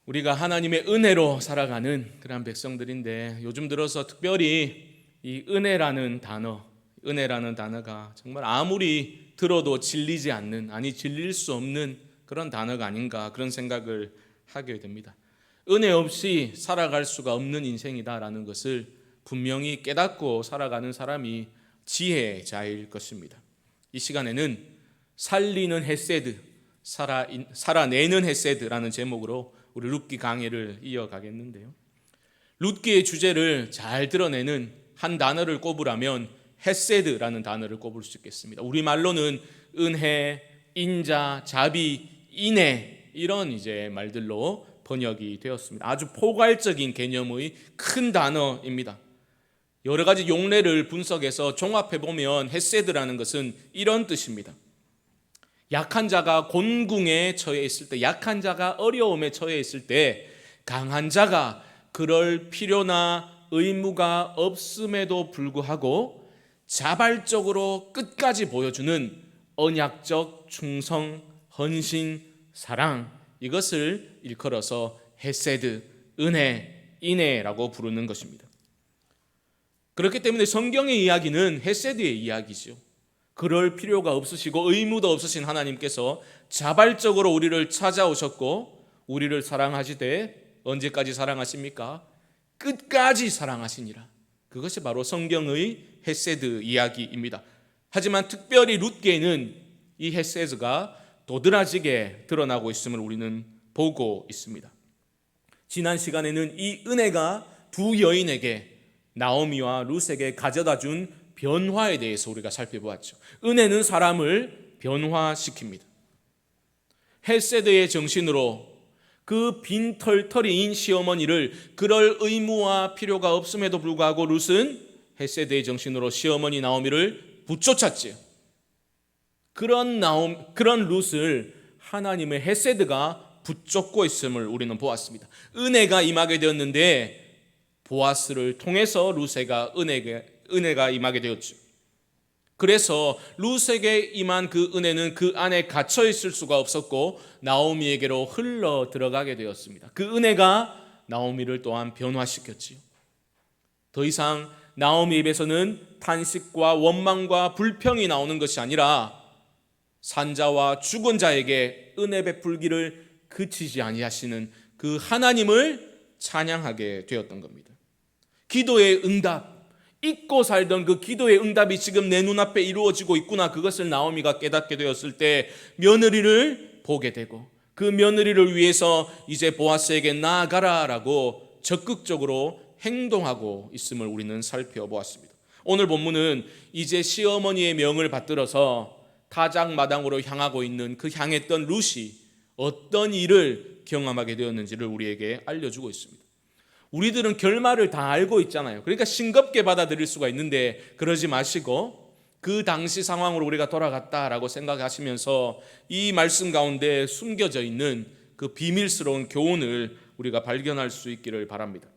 우리가 하나님의 은혜로 살아가는 그런 백성들인데 요즘 들어서 특별히 이 은혜라는 단어가 정말 아무리 들어도 질리지 않는, 아니 질릴 수 없는 그런 단어가 아닌가 그런 생각을 하게 됩니다. 은혜 없이 살아갈 수가 없는 인생이다라는 것을 분명히 깨닫고 살아가는 사람이 지혜자일 것입니다. 이 시간에는 살리는 헤세드, 살아내는 헤세드라는 제목으로 우리 룻기 강해를 이어가겠는데요. 룻기의 주제를 잘 드러내는 한 단어를 꼽으라면 헤세드라는 단어를 꼽을 수 있겠습니다. 우리말로는 은혜, 인자, 자비, 인애 이런 이제 말들로 번역이 되었습니다. 아주 포괄적인 개념의 큰 단어입니다. 여러 가지 용례를 분석해서 종합해 보면 헤세드라는 것은 이런 뜻입니다. 약한 자가 곤궁에 처해 있을 때, 약한 자가 어려움에 처해 있을 때 강한 자가 그럴 필요나 의무가 없음에도 불구하고 자발적으로 끝까지 보여주는 언약적 충성, 헌신, 사랑, 이것을 일컬어서 헤세드, 은혜, 인애라고 부르는 것입니다. 그렇기 때문에 성경의 이야기는 헤세드의 이야기죠. 그럴 필요가 없으시고 의무도 없으신 하나님께서 자발적으로 우리를 찾아오셨고 우리를 사랑하시되 언제까지 사랑하십니까? 끝까지 사랑하시니라. 그것이 바로 성경의 헤세드 이야기입니다. 하지만 특별히 룻기에는 이 헤세드가 도드라지게 드러나고 있음을 우리는 보고 있습니다. 지난 시간에는 이 은혜가 두 여인에게, 나오미와 룻에게 가져다 준 변화에 대해서 우리가 살펴보았죠. 은혜는 사람을 변화시킵니다. 헤세드의 정신으로 그 빈털터리인 시어머니를, 그럴 의무와 필요가 없음에도 불구하고 룻은 헤세드의 정신으로 시어머니 나오미를 붙쫓았지요. 그런 룻을 하나님의 헤세드가 붙잡고 있음을 우리는 보았습니다. 은혜가 임하게 되었는데 보아스를 통해서 룻에게 은혜가 임하게 되었죠. 그래서 룻에게 임한 그 은혜는 그 안에 갇혀 있을 수가 없었고 나오미에게로 흘러 들어가게 되었습니다. 그 은혜가 나오미를 또한 변화시켰지요. 더 이상 나오미 입에서는 탄식과 원망과 불평이 나오는 것이 아니라 산자와 죽은 자에게 은혜 베풀기를 그치지 아니하시는 그 하나님을 찬양하게 되었던 겁니다. 기도의 응답, 잊고 살던 그 기도의 응답이 지금 내 눈앞에 이루어지고 있구나, 그것을 나오미가 깨닫게 되었을 때 며느리를 보게 되고 그 며느리를 위해서 이제 보아스에게 나아가라라고 적극적으로 행동하고 있음을 우리는 살펴보았습니다. 오늘 본문은 이제 시어머니의 명을 받들어서 타작마당으로 향하고 있는 그 향했던 룻이 어떤 일을 경험하게 되었는지를 우리에게 알려주고 있습니다. 우리들은 결말을 다 알고 있잖아요. 그러니까 싱겁게 받아들일 수가 있는데 그러지 마시고 그 당시 상황으로 우리가 돌아갔다라고 생각하시면서 이 말씀 가운데 숨겨져 있는 그 비밀스러운 교훈을 우리가 발견할 수 있기를 바랍니다.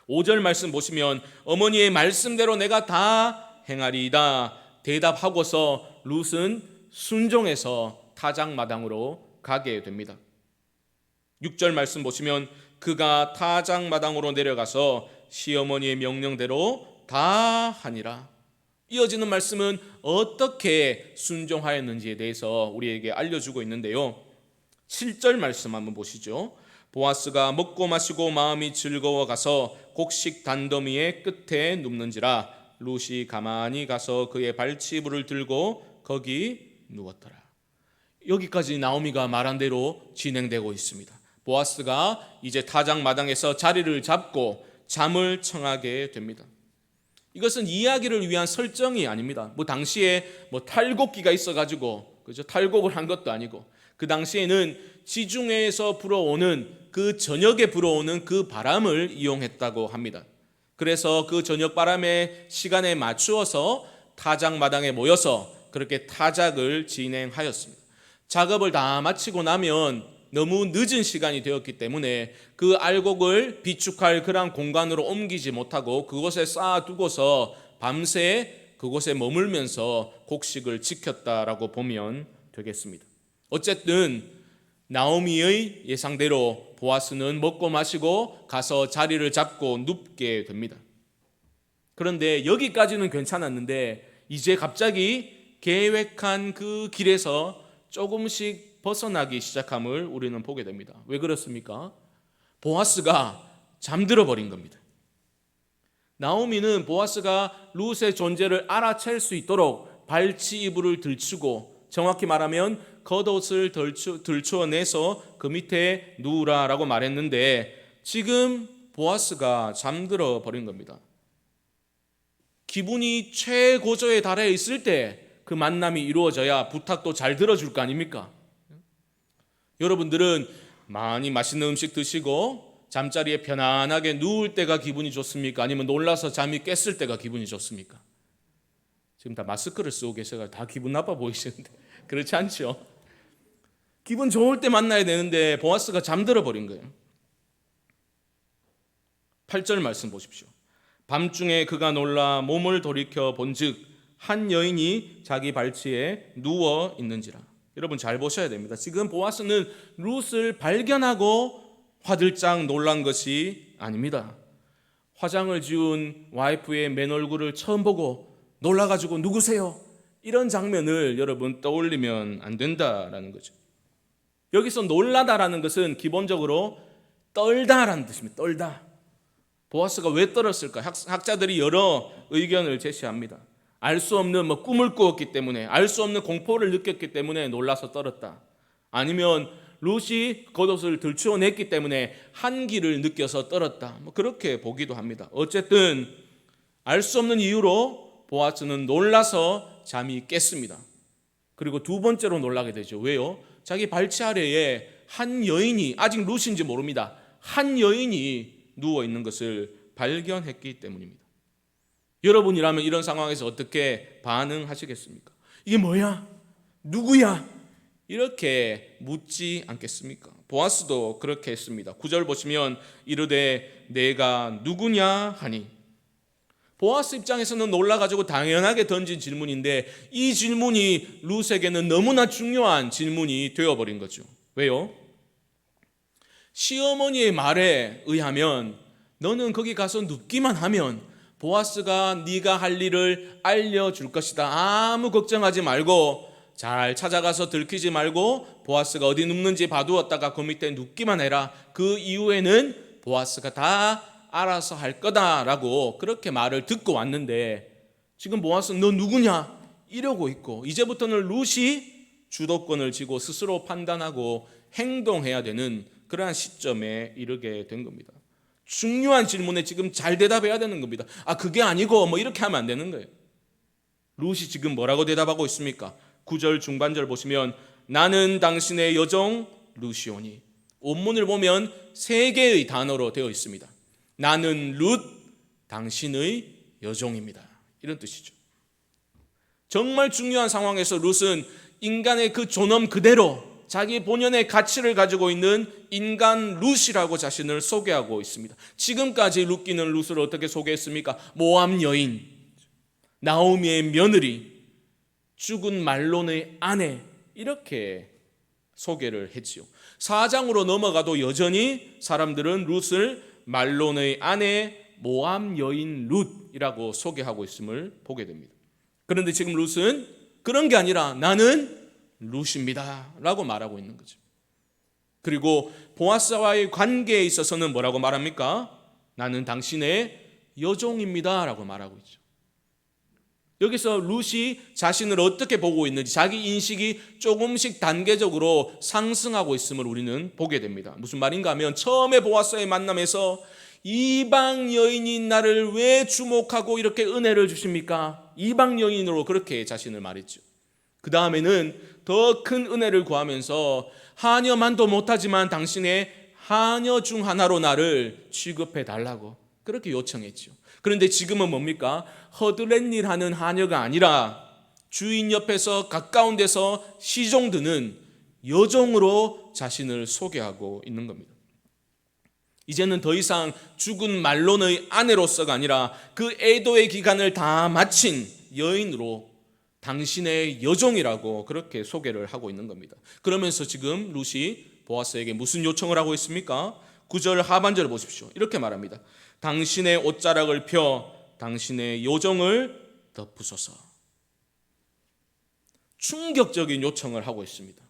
5절 말씀 보시면 어머니의 말씀대로 내가 다 행하리이다 대답하고서 룻은 순종해서 타작마당으로 가게 됩니다. 6절 말씀 보시면 그가 타작마당으로 내려가서 시어머니의 명령대로 다 하니라. 이어지는 말씀은 어떻게 순종하였는지에 대해서 우리에게 알려주고 있는데요. 7절 말씀 한번 보시죠. 보아스가 먹고 마시고 마음이 즐거워 가서 곡식 단더미의 끝에 눕는지라 룻이 가만히 가서 그의 발치부를 들고 거기 누웠더라. 여기까지 나오미가 말한 대로 진행되고 있습니다. 보아스가 이제 타작마당에서 자리를 잡고 잠을 청하게 됩니다. 이것은 이야기를 위한 설정이 아닙니다. 당시에 탈곡기가 있어가지고 그죠? 탈곡을 한 것도 아니고 그 당시에는 지중해에서 불어오는 그 저녁에 불어오는 그 바람을 이용했다고 합니다. 그래서 그 저녁 바람의 시간에 맞추어서 타작마당에 모여서 그렇게 타작을 진행하였습니다. 작업을 다 마치고 나면 너무 늦은 시간이 되었기 때문에 그 알곡을 비축할 그런 공간으로 옮기지 못하고 그곳에 쌓아두고서 밤새 그곳에 머물면서 곡식을 지켰다라고 보면 되겠습니다. 어쨌든 나오미의 예상대로 보아스는 먹고 마시고 가서 자리를 잡고 눕게 됩니다. 그런데 여기까지는 괜찮았는데 이제 갑자기 계획한 그 길에서 조금씩 벗어나기 시작함을 우리는 보게 됩니다. 왜 그렇습니까? 보아스가 잠들어 버린 겁니다. 나오미는 보아스가 룻의 존재를 알아챌 수 있도록 발치 이불을 들추고, 정확히 말하면 겉옷을 들추어내서 그 밑에 누우라라고 말했는데, 지금 보아스가 잠들어 버린 겁니다. 기분이 최고조에 달해 있을 때 그 만남이 이루어져야 부탁도 잘 들어줄 거 아닙니까? 여러분들은 많이 맛있는 음식 드시고 잠자리에 편안하게 누울 때가 기분이 좋습니까? 아니면 놀라서 잠이 깼을 때가 기분이 좋습니까? 지금 다 마스크를 쓰고 계셔서 다 기분 나빠 보이시는데 그렇지 않죠? 기분 좋을 때 만나야 되는데 보아스가 잠들어 버린 거예요. 8절 말씀 보십시오. 밤중에 그가 놀라 몸을 돌이켜 본즉 한 여인이 자기 발치에 누워 있는지라. 여러분 잘 보셔야 됩니다. 지금 보아스는 룻을 발견하고 화들짝 놀란 것이 아닙니다. 화장을 지운 와이프의 맨 얼굴을 처음 보고 놀라가지고 누구세요? 이런 장면을 여러분 떠올리면 안 된다라는 거죠. 여기서 놀라다라는 것은 기본적으로 떨다라는 뜻입니다. 떨다. 보아스가 왜 떨었을까? 학자들이 여러 의견을 제시합니다. 알 수 없는 꿈을 꾸었기 때문에, 알 수 없는 공포를 느꼈기 때문에 놀라서 떨었다. 아니면 룻이 겉옷을 들추어냈기 때문에 한기를 느껴서 떨었다. 그렇게 보기도 합니다. 어쨌든 알 수 없는 이유로 보아스는 놀라서 잠이 깼습니다. 그리고 두 번째로 놀라게 되죠. 왜요? 자기 발치 아래에 한 여인이, 아직 룻인지 모릅니다, 한 여인이 누워 있는 것을 발견했기 때문입니다. 여러분이라면 이런 상황에서 어떻게 반응하시겠습니까? 이게 뭐야? 누구야? 이렇게 묻지 않겠습니까? 보아스도 그렇게 했습니다. 9절 보시면 이르되 내가 누구냐 하니. 보아스 입장에서는 놀라가지고 당연하게 던진 질문인데 이 질문이 룻에게는 너무나 중요한 질문이 되어버린 거죠. 왜요? 시어머니의 말에 의하면 너는 거기 가서 눕기만 하면 보아스가 네가 할 일을 알려줄 것이다. 아무 걱정하지 말고 잘 찾아가서 들키지 말고 보아스가 어디 눕는지 봐두었다가 그 밑에 눕기만 해라. 그 이후에는 보아스가 다 알아서 할 거다라고 그렇게 말을 듣고 왔는데 지금 보아스는 너 누구냐? 이러고 있고 이제부터는 룻이 주도권을 쥐고 스스로 판단하고 행동해야 되는 그러한 시점에 이르게 된 겁니다. 중요한 질문에 지금 잘 대답해야 되는 겁니다. 그게 아니고 이렇게 하면 안 되는 거예요. 룻이 지금 뭐라고 대답하고 있습니까? 9절 중반절 보시면 나는 당신의 여종 룻이오니. 원문을 보면 세 개의 단어로 되어 있습니다. 나는 룻, 당신의 여종입니다. 이런 뜻이죠. 정말 중요한 상황에서 룻은 인간의 그 존엄 그대로 자기 본연의 가치를 가지고 있는 인간 룻이라고 자신을 소개하고 있습니다. 지금까지 룻기는 룻을 어떻게 소개했습니까? 모압 여인, 나오미의 며느리, 죽은 말론의 아내, 이렇게 소개를 했지요. 4장으로 넘어가도 여전히 사람들은 룻을 말론의 아내, 모압 여인 룻이라고 소개하고 있음을 보게 됩니다. 그런데 지금 룻은 그런 게 아니라 나는 룻입니다 라고 말하고 있는 거죠. 그리고 보아스와의 관계에 있어서는 뭐라고 말합니까? 나는 당신의 여종입니다 라고 말하고 있죠. 여기서 룻이 자신을 어떻게 보고 있는지 자기 인식이 조금씩 단계적으로 상승하고 있음을 우리는 보게 됩니다. 무슨 말인가 하면 처음에 보아스와의 만남에서 이방 여인인 나를 왜 주목하고 이렇게 은혜를 주십니까? 이방 여인으로 그렇게 자신을 말했죠. 그 다음에는 더 큰 은혜를 구하면서 하녀만도 못하지만 당신의 하녀 중 하나로 나를 취급해 달라고 그렇게 요청했죠. 그런데 지금은 뭡니까? 허드렛 일 하는 하녀가 아니라 주인 옆에서 가까운 데서 시종 드는 여종으로 자신을 소개하고 있는 겁니다. 이제는 더 이상 죽은 말론의 아내로서가 아니라 그 애도의 기간을 다 마친 여인으로 당신의 여종이라고 그렇게 소개를 하고 있는 겁니다. 그러면서 지금 룻이 보아스에게 무슨 요청을 하고 있습니까? 9절 하반절을 보십시오. 이렇게 말합니다. 당신의 옷자락을 펴 당신의 요정을 덮으소서. 충격적인 요청을 하고 있습니다.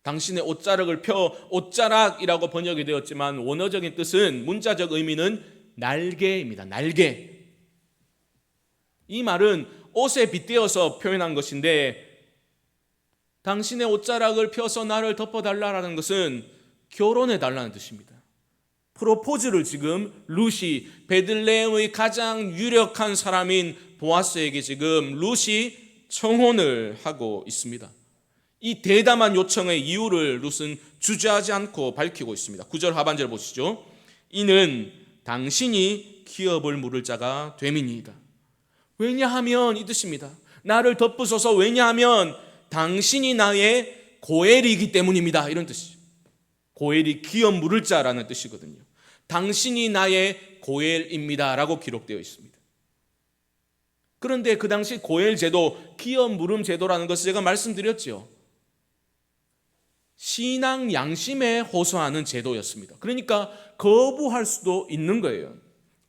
당신의 옷자락을 펴, 옷자락이라고 번역이 되었지만 원어적인 뜻은, 문자적 의미는 날개입니다. 날개. 이 말은 옷에 빗대어서 표현한 것인데, 당신의 옷자락을 펴서 나를 덮어달라는 것은 결혼해달라는 뜻입니다. 프로포즈를 지금 룻이, 베들레헴의 가장 유력한 사람인 보아스에게 지금 룻이 청혼을 하고 있습니다. 이 대담한 요청의 이유를 룻은 주저하지 않고 밝히고 있습니다. 9절 하반절 보시죠. 이는 당신이 기업을 물을 자가 됨이니이다. 왜냐하면 이 뜻입니다. 나를 덮으소서. 왜냐하면 당신이 나의 고엘이기 때문입니다. 이런 뜻이죠. 고엘이 기업 물을 자라는 뜻이거든요. 당신이 나의 고엘입니다 라고 기록되어 있습니다. 그런데 그 당시 고엘 제도, 기업 물음 제도라는 것을 제가 말씀드렸죠. 신앙 양심에 호소하는 제도였습니다. 그러니까 거부할 수도 있는 거예요.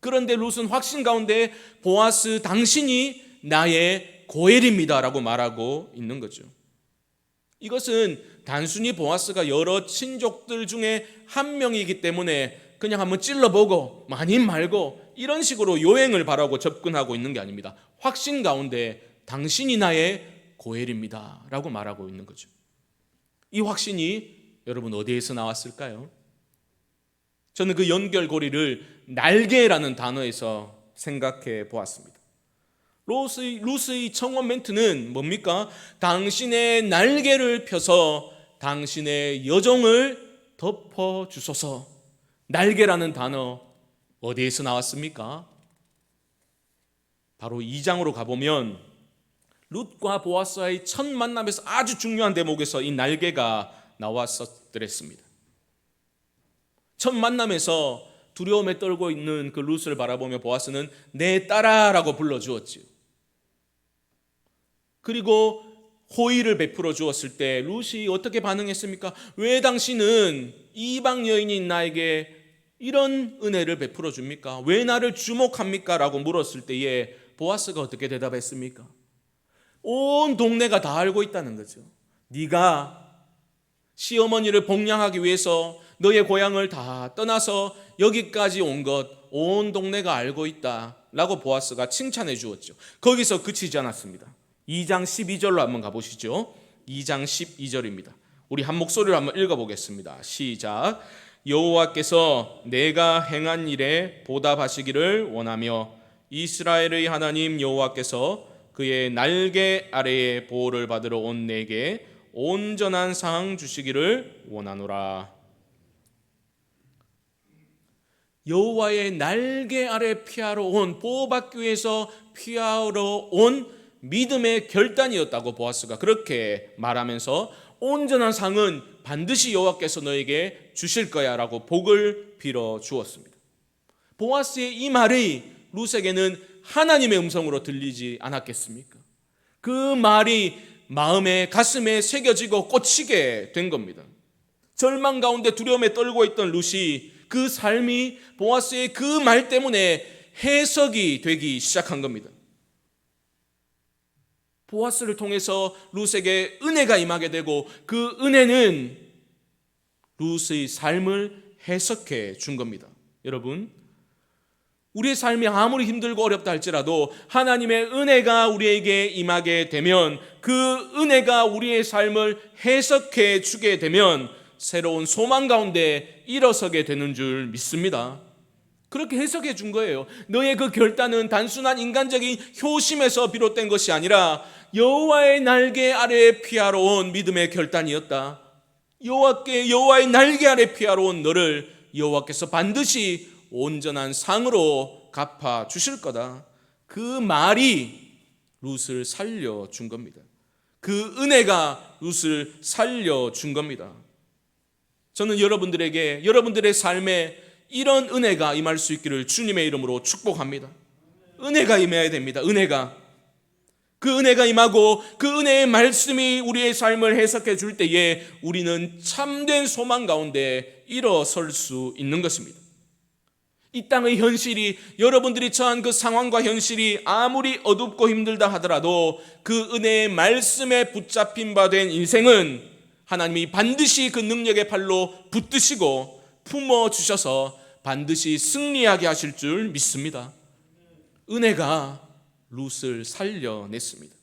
그런데 룻은 확신 가운데 보아스, 당신이 나의 고엘입니다 라고 말하고 있는 거죠. 이것은 단순히 보아스가 여러 친족들 중에 한 명이기 때문에 그냥 한번 찔러보고 아님 말고 이런 식으로 요행을 바라고 접근하고 있는 게 아닙니다. 확신 가운데 당신이 나의 고엘입니다 라고 말하고 있는 거죠. 이 확신이 여러분 어디에서 나왔을까요? 저는 그 연결고리를 날개라는 단어에서 생각해 보았습니다. 룻의 청혼 멘트는 뭡니까? 당신의 날개를 펴서 당신의 여종을 덮어주소서. 날개라는 단어 어디에서 나왔습니까? 바로 2장으로 가보면 룻과 보아스와의 첫 만남에서 아주 중요한 대목에서 이 날개가 나왔었더랬습니다. 첫 만남에서 두려움에 떨고 있는 그 룻을 바라보며 보아스는 내 딸아라고 불러주었지요. 그리고 호의를 베풀어 주었을 때 룻이 어떻게 반응했습니까? 왜 당신은 이방 여인인 나에게 이런 은혜를 베풀어 줍니까? 왜 나를 주목합니까? 라고 물었을 때에 보아스가 어떻게 대답했습니까? 온 동네가 다 알고 있다는 거죠. 네가 시어머니를 복양하기 위해서 너의 고향을 다 떠나서 여기까지 온 것 온 동네가 알고 있다 라고 보아스가 칭찬해 주었죠. 거기서 그치지 않았습니다. 2장 12절로 한번 가보시죠. 2장 12절입니다. 우리 한 목소리로 한번 읽어보겠습니다. 시작. 여호와께서 내가 행한 일에 보답하시기를 원하며 이스라엘의 하나님 여호와께서 그의 날개 아래에 보호를 받으러 온 내게 온전한 상 주시기를 원하노라. 여호와의 날개 아래 피하러 온, 보호받기 위해서 피하러 온 믿음의 결단이었다고 보아스가 그렇게 말하면서 온전한 상은 반드시 여호와께서 너에게 주실 거야 라고 복을 빌어 주었습니다. 보아스의 이 말이 룻에게는 하나님의 음성으로 들리지 않았겠습니까? 그 말이 마음에 가슴에 새겨지고 꽂히게 된 겁니다. 절망 가운데 두려움에 떨고 있던 룻이 그 삶이 보아스의 그 말 때문에 해석이 되기 시작한 겁니다. 보아스를 통해서 룻에게 은혜가 임하게 되고 그 은혜는 룻의 삶을 해석해 준 겁니다. 여러분, 우리의 삶이 아무리 힘들고 어렵다 할지라도 하나님의 은혜가 우리에게 임하게 되면 그 은혜가 우리의 삶을 해석해 주게 되면 새로운 소망 가운데 일어서게 되는 줄 믿습니다. 그렇게 해석해 준 거예요. 너의 그 결단은 단순한 인간적인 효심에서 비롯된 것이 아니라 여호와의 날개 아래에 피하러 온 믿음의 결단이었다. 여호와의 날개 아래 피하러 온 너를 여호와께서 반드시 온전한 상으로 갚아 주실 거다. 그 말이 룻을 살려준 겁니다. 그 은혜가 룻을 살려준 겁니다. 저는 여러분들에게 여러분들의 삶에 이런 은혜가 임할 수 있기를 주님의 이름으로 축복합니다. 은혜가 임해야 됩니다. 은혜가. 그 은혜가 임하고 그 은혜의 말씀이 우리의 삶을 해석해 줄 때에 우리는 참된 소망 가운데 일어설 수 있는 것입니다. 이 땅의 현실이, 여러분들이 처한 그 상황과 현실이 아무리 어둡고 힘들다 하더라도 그 은혜의 말씀에 붙잡힌 바 된 인생은 하나님이 반드시 그 능력의 팔로 붙드시고 품어주셔서 반드시 승리하게 하실 줄 믿습니다. 은혜가 룻을 살려냈습니다.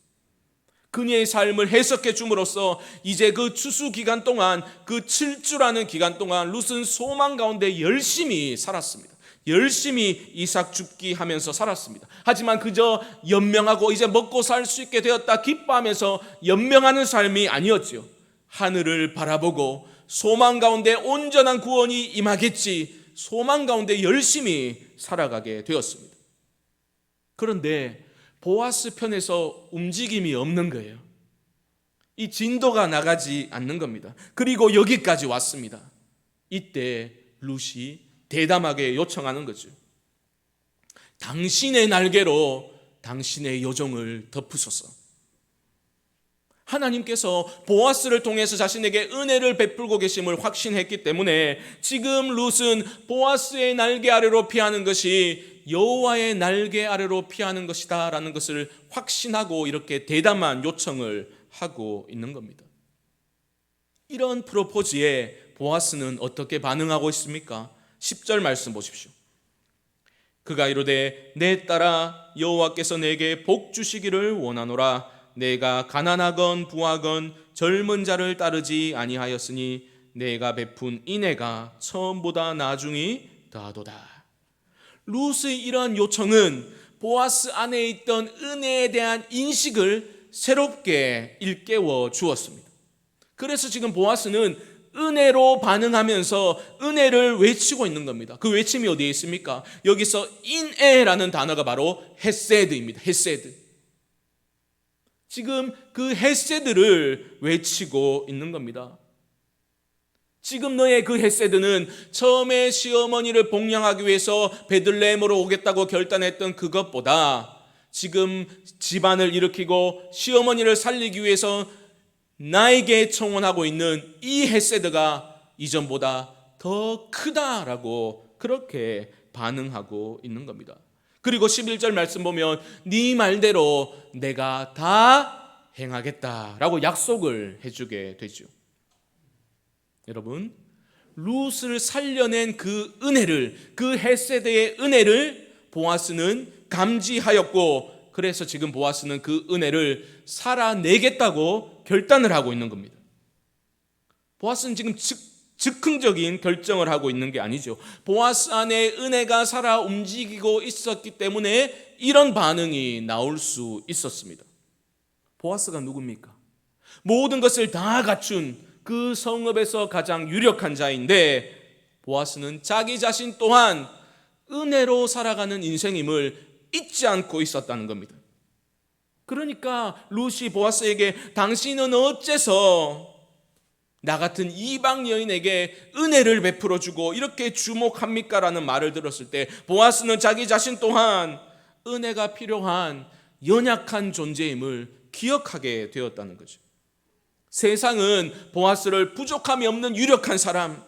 그녀의 삶을 해석해 줌으로써 이제 그 추수 기간 동안, 그 7주라는 기간 동안 룻은 소망 가운데 열심히 살았습니다. 열심히 이삭 줍기 하면서 살았습니다. 하지만 그저 연명하고 이제 먹고 살 수 있게 되었다 기뻐하면서 연명하는 삶이 아니었죠. 하늘을 바라보고 소망 가운데 온전한 구원이 임하겠지, 소망 가운데 열심히 살아가게 되었습니다. 그런데 보아스 편에서 움직임이 없는 거예요. 이 진도가 나가지 않는 겁니다. 그리고 여기까지 왔습니다. 이때 룻이 대담하게 요청하는 거죠. 당신의 날개로 당신의 요정을 덮으소서. 하나님께서 보아스를 통해서 자신에게 은혜를 베풀고 계심을 확신했기 때문에 지금 룻은 보아스의 날개 아래로 피하는 것이 여호와의 날개 아래로 피하는 것이다 라는 것을 확신하고 이렇게 대담한 요청을 하고 있는 겁니다. 이런 프로포즈에 보아스는 어떻게 반응하고 있습니까? 10절 말씀 보십시오. 그가 이르되 내 딸아 여호와께서 내게 복 주시기를 원하노라. 내가 가난하건 부하건 젊은 자를 따르지 아니하였으니 내가 베푼 인애가 처음보다 나중이 더하도다. 룻의 이러한 요청은 보아스 안에 있던 은혜에 대한 인식을 새롭게 일깨워 주었습니다. 그래서 지금 보아스는 은혜로 반응하면서 은혜를 외치고 있는 겁니다. 그 외침이 어디에 있습니까? 여기서 인애라는 단어가 바로 헤세드입니다. 헤세드. 지금 그 헤세드를 외치고 있는 겁니다. 지금 너의 그 헤세드는 처음에 시어머니를 복양하기 위해서 베들레헴으로 오겠다고 결단했던 그것보다 지금 집안을 일으키고 시어머니를 살리기 위해서 나에게 청혼하고 있는 이 헤세드가 이전보다 더 크다라고 그렇게 반응하고 있는 겁니다. 그리고 11절 말씀 보면 네 말대로 내가 다 행하겠다라고 약속을 해주게 되죠. 여러분, 룻을 살려낸 그 은혜를, 그 헤세드의 은혜를 보아스는 감지하였고, 그래서 지금 보아스는 그 은혜를 살아내겠다고 결단을 하고 있는 겁니다. 보아스는 지금 즉흥적인 결정을 하고 있는 게 아니죠. 보아스 안에 은혜가 살아 움직이고 있었기 때문에 이런 반응이 나올 수 있었습니다. 보아스가 누굽니까? 모든 것을 다 갖춘 그 성읍에서 가장 유력한 자인데 보아스는 자기 자신 또한 은혜로 살아가는 인생임을 잊지 않고 있었다는 겁니다. 그러니까 룻이 보아스에게 당신은 어째서 나 같은 이방 여인에게 은혜를 베풀어 주고 이렇게 주목합니까? 라는 말을 들었을 때 보아스는 자기 자신 또한 은혜가 필요한 연약한 존재임을 기억하게 되었다는 거죠. 세상은 보아스를 부족함이 없는 유력한 사람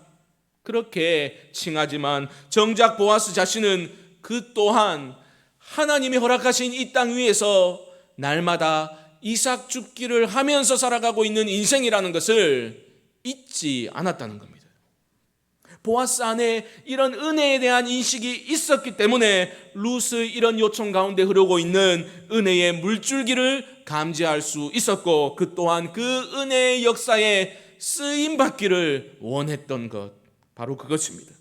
그렇게 칭하지만 정작 보아스 자신은 그 또한 하나님이 허락하신 이 땅 위에서 날마다 이삭 줍기를 하면서 살아가고 있는 인생이라는 것을 잊지 않았다는 겁니다. 보아스 안에 이런 은혜에 대한 인식이 있었기 때문에 룻의 이런 요청 가운데 흐르고 있는 은혜의 물줄기를 감지할 수 있었고 그 또한 그 은혜의 역사에 쓰임받기를 원했던 것 바로 그것입니다.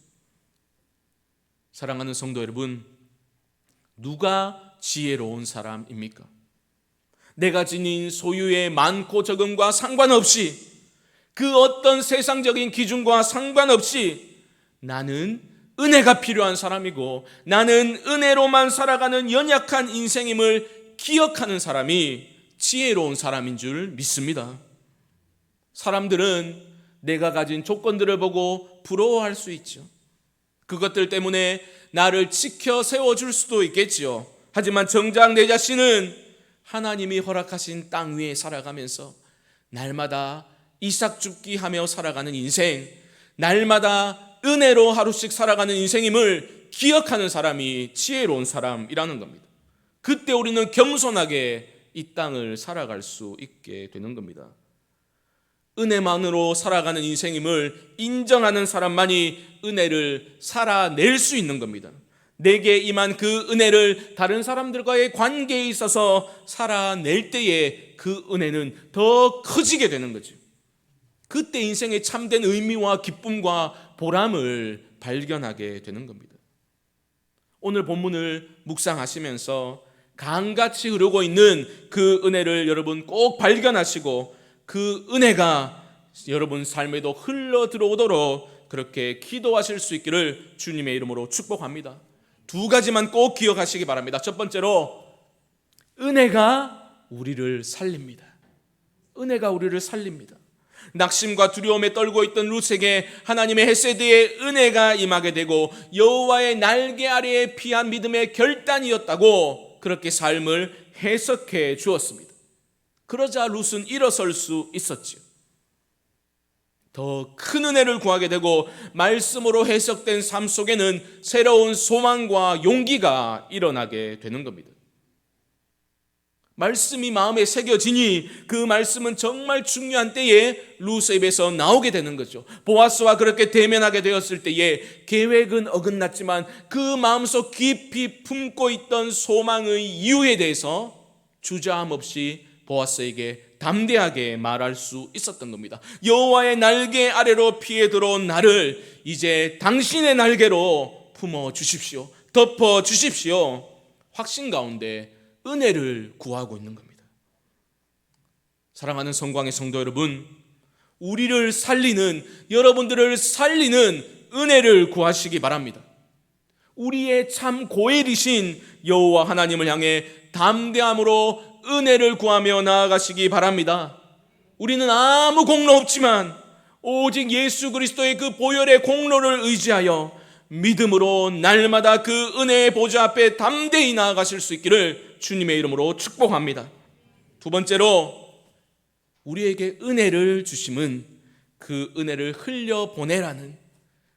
사랑하는 성도 여러분, 누가 지혜로운 사람입니까? 내가 지닌 소유의 많고 적음과 상관없이 그 어떤 세상적인 기준과 상관없이 나는 은혜가 필요한 사람이고 나는 은혜로만 살아가는 연약한 인생임을 기억하는 사람이 지혜로운 사람인 줄 믿습니다. 사람들은 내가 가진 조건들을 보고 부러워할 수 있죠. 그것들 때문에 나를 지켜 세워줄 수도 있겠지요. 하지만 정작 내 자신은 하나님이 허락하신 땅 위에 살아가면서 날마다 이삭 줍기 하며 살아가는 인생, 날마다 은혜로 하루씩 살아가는 인생임을 기억하는 사람이 지혜로운 사람이라는 겁니다. 그때 우리는 겸손하게 이 땅을 살아갈 수 있게 되는 겁니다. 은혜만으로 살아가는 인생임을 인정하는 사람만이 은혜를 살아낼 수 있는 겁니다. 내게 임한 그 은혜를 다른 사람들과의 관계에 있어서 살아낼 때에 그 은혜는 더 커지게 되는 거죠. 그때 인생의 참된 의미와 기쁨과 보람을 발견하게 되는 겁니다. 오늘 본문을 묵상하시면서 강같이 흐르고 있는 그 은혜를 여러분 꼭 발견하시고 그 은혜가 여러분 삶에도 흘러 들어오도록 그렇게 기도하실 수 있기를 주님의 이름으로 축복합니다. 두 가지만 꼭 기억하시기 바랍니다. 첫 번째로, 은혜가 우리를 살립니다. 은혜가 우리를 살립니다. 낙심과 두려움에 떨고 있던 룻에게 하나님의 헤세드의 은혜가 임하게 되고 여호와의 날개 아래에 피한 믿음의 결단이었다고 그렇게 삶을 해석해 주었습니다. 그러자 룻은 일어설 수 있었지요. 더 큰 은혜를 구하게 되고 말씀으로 해석된 삶 속에는 새로운 소망과 용기가 일어나게 되는 겁니다. 말씀이 마음에 새겨지니 그 말씀은 정말 중요한 때에 룻의 입에서 나오게 되는 거죠. 보아스와 그렇게 대면하게 되었을 때에 계획은 어긋났지만 그 마음속 깊이 품고 있던 소망의 이유에 대해서 주저함 없이 보아스에게 담대하게 말할 수 있었던 겁니다. 여호와의 날개 아래로 피해 들어온 나를 이제 당신의 날개로 품어 주십시오. 덮어 주십시오. 확신 가운데 은혜를 구하고 있는 겁니다. 사랑하는 성광의 성도 여러분, 우리를 살리는, 여러분들을 살리는 은혜를 구하시기 바랍니다. 우리의 참 고엘이신 여호와 하나님을 향해 담대함으로 은혜를 구하며 나아가시기 바랍니다. 우리는 아무 공로 없지만 오직 예수 그리스도의 그 보혈의 공로를 의지하여 믿음으로 날마다 그 은혜의 보좌 앞에 담대히 나아가실 수 있기를 주님의 이름으로 축복합니다. 두 번째로, 우리에게 은혜를 주심은 그 은혜를 흘려보내라는,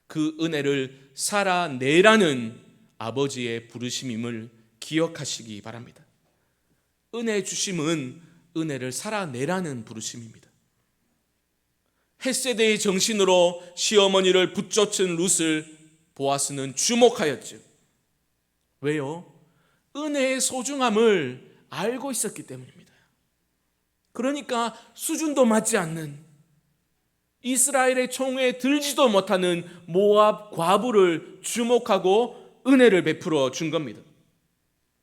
그 은혜를 살아내라는 아버지의 부르심임을 기억하시기 바랍니다. 은혜 주심은 은혜를 살아내라는 부르심입니다. 헷세대의 정신으로 시어머니를 붙쫓은 룻을 보아스는 주목하였죠. 왜요? 은혜의 소중함을 알고 있었기 때문입니다. 그러니까 수준도 맞지 않는, 이스라엘의 총에 들지도 못하는 모압 과부를 주목하고 은혜를 베풀어 준 겁니다.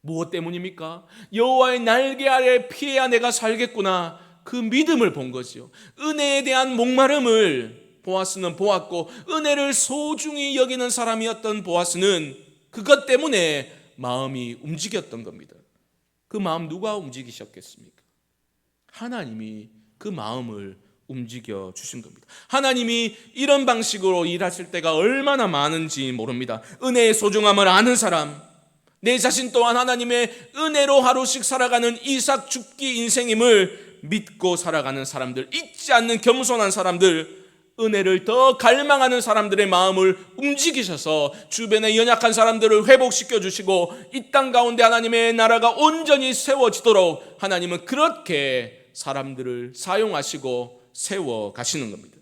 무엇 때문입니까? 여호와의 날개 아래 피해야 내가 살겠구나, 그 믿음을 본 거죠. 은혜에 대한 목마름을 보아스는 보았고 은혜를 소중히 여기는 사람이었던 보아스는 그것 때문에 마음이 움직였던 겁니다. 그 마음 누가 움직이셨겠습니까? 하나님이 그 마음을 움직여 주신 겁니다. 하나님이 이런 방식으로 일하실 때가 얼마나 많은지 모릅니다. 은혜의 소중함을 아는 사람, 내 자신 또한 하나님의 은혜로 하루씩 살아가는 이삭 줍기 인생임을 믿고 살아가는 사람들, 잊지 않는 겸손한 사람들, 은혜를 더 갈망하는 사람들의 마음을 움직이셔서 주변의 연약한 사람들을 회복시켜 주시고 이 땅 가운데 하나님의 나라가 온전히 세워지도록 하나님은 그렇게 사람들을 사용하시고 세워 가시는 겁니다.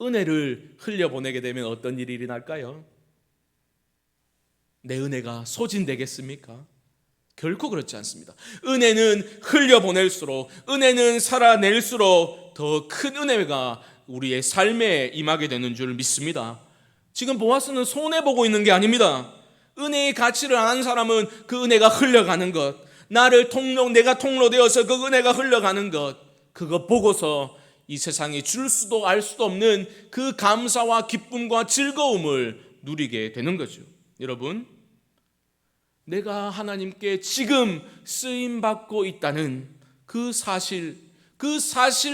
은혜를 흘려보내게 되면 어떤 일이 일어날까요? 내 은혜가 소진되겠습니까? 결코 그렇지 않습니다. 은혜는 흘려보낼수록, 은혜는 살아낼수록 더 큰 은혜가 우리의 삶에 임하게 되는 줄 믿습니다. 지금 보아스는 손해보고 있는 게 아닙니다. 은혜의 가치를 아는 사람은 그 은혜가 흘러가는 것, 내가 통로되어서 그 은혜가 흘러가는 것, 그거 보고서 이 세상에 줄 수도 알 수도 없는 그 감사와 기쁨과 즐거움을 누리게 되는 거죠. 여러분, 내가 하나님께 지금 쓰임받고 있다는 그 사실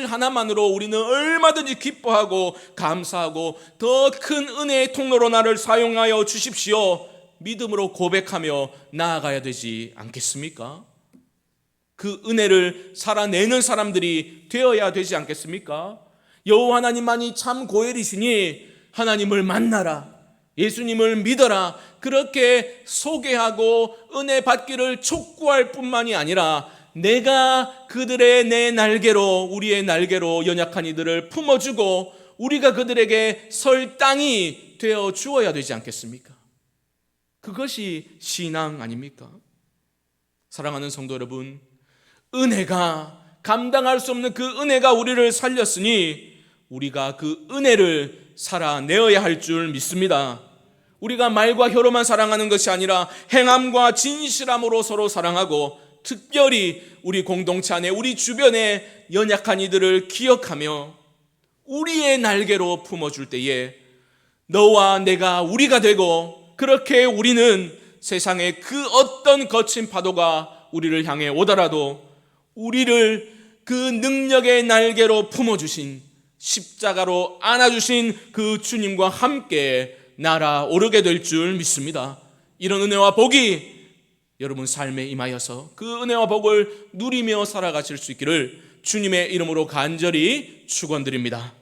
하나만으로 우리는 얼마든지 기뻐하고 감사하고 더 큰 은혜의 통로로 나를 사용하여 주십시오, 믿음으로 고백하며 나아가야 되지 않겠습니까? 그 은혜를 살아내는 사람들이 되어야 되지 않겠습니까? 여호와 하나님만이 참 고엘이시니 하나님을 만나라, 예수님을 믿어라, 그렇게 소개하고 은혜 받기를 촉구할 뿐만이 아니라 내가 그들의 내 날개로, 우리의 날개로 연약한 이들을 품어주고 우리가 그들에게 설 땅이 되어 주어야 되지 않겠습니까? 그것이 신앙 아닙니까? 사랑하는 성도 여러분, 은혜가, 감당할 수 없는 그 은혜가 우리를 살렸으니 우리가 그 은혜를 살아내어야 할 줄 믿습니다. 우리가 말과 혀로만 사랑하는 것이 아니라 행함과 진실함으로 서로 사랑하고, 특별히 우리 공동체 안에, 우리 주변에 연약한 이들을 기억하며 우리의 날개로 품어줄 때에 너와 내가 우리가 되고, 그렇게 우리는 세상의 그 어떤 거친 파도가 우리를 향해 오더라도 우리를 그 능력의 날개로 품어주신, 십자가로 안아주신 그 주님과 함께 날아오르게 될 줄 믿습니다. 이런 은혜와 복이 여러분 삶에 임하여서 그 은혜와 복을 누리며 살아가실 수 있기를 주님의 이름으로 간절히 축원드립니다.